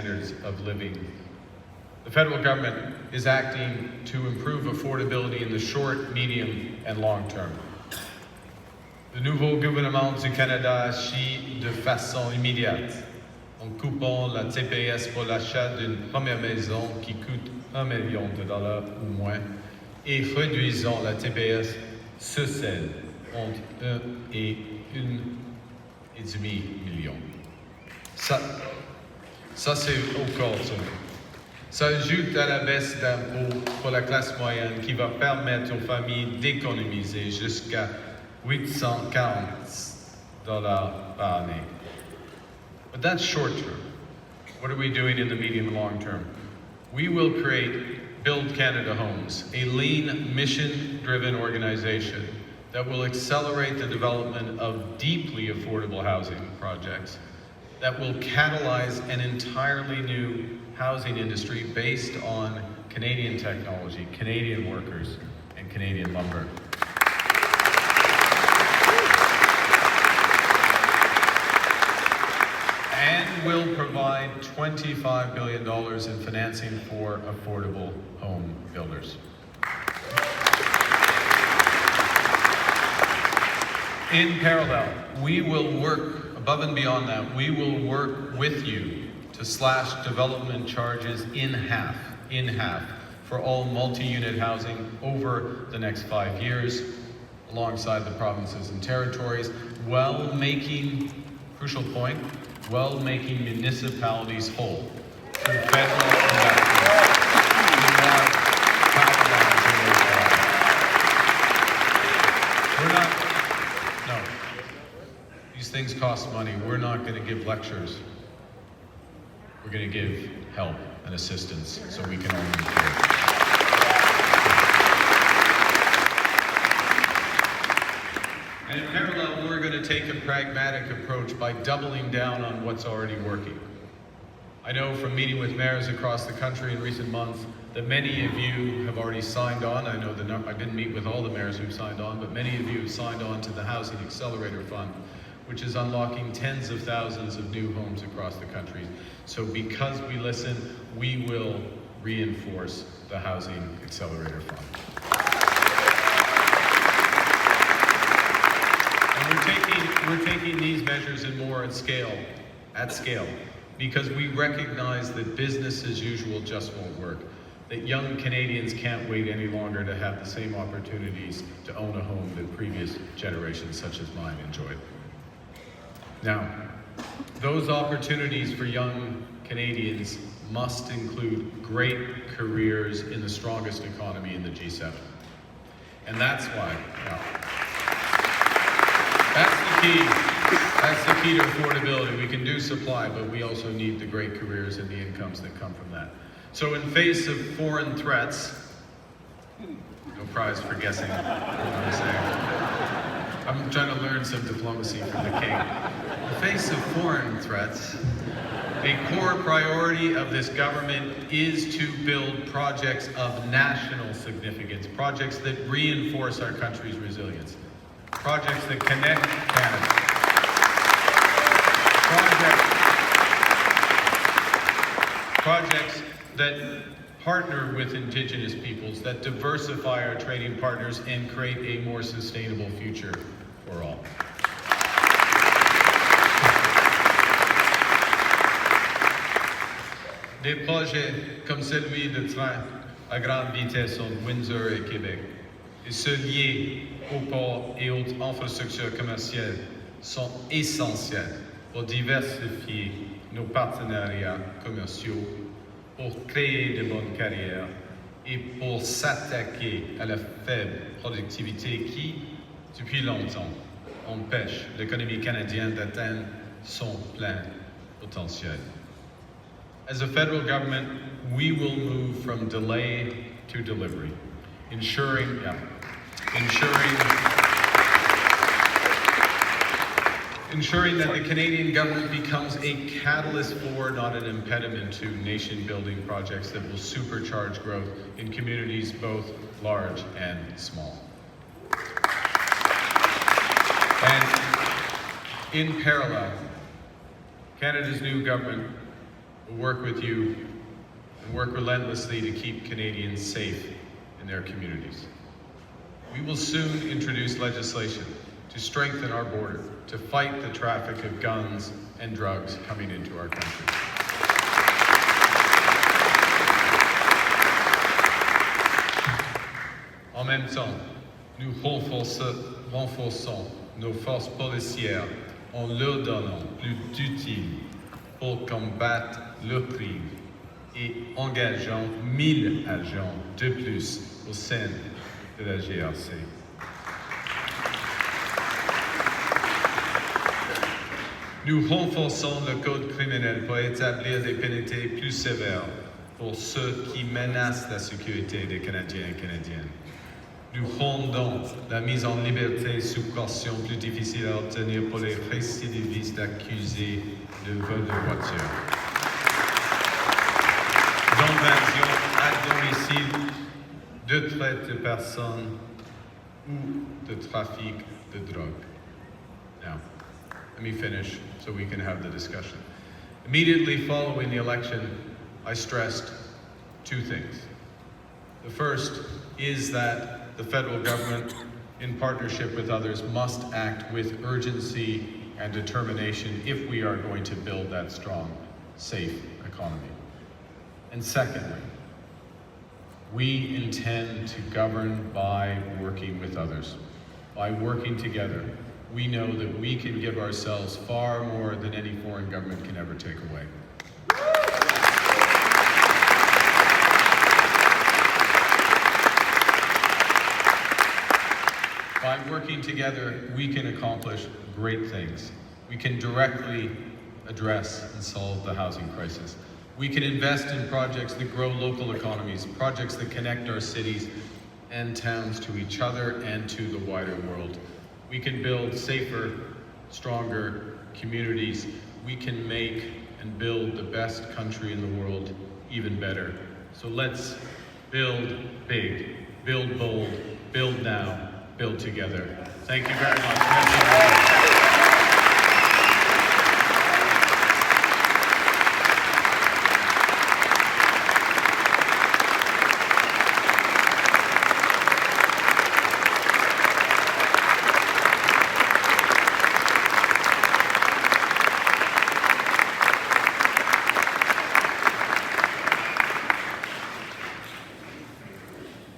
standards of living. The federal government is acting to improve affordability in the short, medium, and long term. Le nouveau gouvernement du Canada agit de façon immédiate en coupant la TPS pour l'achat d'une première maison qui coûte $1 million ou moins et réduisant la TPS sur celle entre 1 et 1,5 million. Ça c'est au corps. Ça ajoute à la baisse d'impôts pour la classe moyenne qui va permettre aux familles d'économiser jusqu'à $840 par année. But that's short term. What are we doing in the medium and long term? We will create Build Canada Homes, a lean, mission-driven organization that will accelerate the development of deeply affordable housing projects, that will catalyze an entirely new housing industry based on Canadian technology, Canadian workers, and Canadian lumber. And will provide $25 billion in financing for affordable home builders. In parallel, we will work, above and beyond that, we will work with you to slash development charges in half, for all multi-unit housing over the next 5 years, alongside the provinces and territories, while making, crucial point, while making municipalities whole through federal investments. These things cost money. We're not going to give lectures. We're going to give help and assistance so we can all move forward. And in parallel, we're going to take a pragmatic approach by doubling down on what's already working. I know from meeting with mayors across the country in recent months that many of you have already signed on. I know I didn't meet with all the mayors who've signed on, but many of you have signed on to the Housing Accelerator Fund, which is unlocking tens of thousands of new homes across the country. So because we listen, we will reinforce the Housing Accelerator Fund. And we're taking these measures and more at scale, because we recognize that business as usual just won't work, that young Canadians can't wait any longer to have the same opportunities to own a home that previous generations such as mine enjoyed. Now, those opportunities for young Canadians must include great careers in the strongest economy in the G7. And that's why, that's the key to affordability. We can do supply, but we also need the great careers and the incomes that come from that. So in face of foreign threats, no prize for guessing what I'm saying. I'm trying to learn some diplomacy from the king. In the face of foreign threats, a core priority of this government is to build projects of national significance, projects that reinforce our country's resilience, projects that connect Canada, projects that partner with Indigenous peoples, that diversify our trading partners and create a more sustainable future for all. Des projets comme celui de train à grande vitesse entre Windsor et Québec, et ceux liés aux ports et aux infrastructures commerciales sont essentiels pour diversifier nos partenariats commerciaux, pour créer de bonnes carrières et pour s'attaquer à la faible productivité qui, depuis longtemps, empêche l'économie canadienne d'atteindre son plein potentiel. As a federal government, we will move from delay to delivery, ensuring that the Canadian government becomes a catalyst for, not an impediment to, nation-building projects that will supercharge growth in communities both large and small. And in parallel, Canada's new government will work with you and work relentlessly to keep Canadians safe in their communities. We will soon introduce legislation to strengthen our border, to fight the traffic of guns and drugs coming into our country. En même temps, nous renforçons nos forces policières en leur donnant plus d'outils pour combattre le crime et engageant 1000 agents de plus au sein de la GRC. Nous renforçons le code criminel pour établir des pénalités plus sévères pour ceux qui menacent la sécurité des Canadiens et Canadiennes. Nous rendons la mise en liberté sous caution plus difficile à obtenir pour les récidivistes accusés de vol de voiture, d'invasion à domicile, de traite de personnes ou de trafic de drogue. Now, let me finish so we can have the discussion. Immediately following the election, I stressed two things. The first is that the federal government, in partnership with others, must act with urgency and determination if we are going to build that strong, safe economy. And secondly, we intend to govern by working with others, by working together. We know that we can give ourselves far more than any foreign government can ever take away. By working together, we can accomplish great things. We can directly address and solve the housing crisis. We can invest in projects that grow local economies, projects that connect our cities and towns to each other and to the wider world. We can build safer, stronger communities. We can make and build the best country in the world even better. So let's build big, build bold, build now, build together. Thank you very much.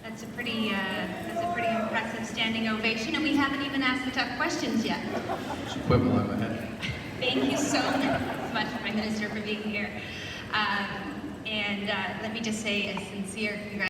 That's a pretty impressive standing ovation, and we haven't even asked the tough questions yet. Quibble on my head. Thank you so much, Prime Minister, for being here. And let me just say a sincere congratulations.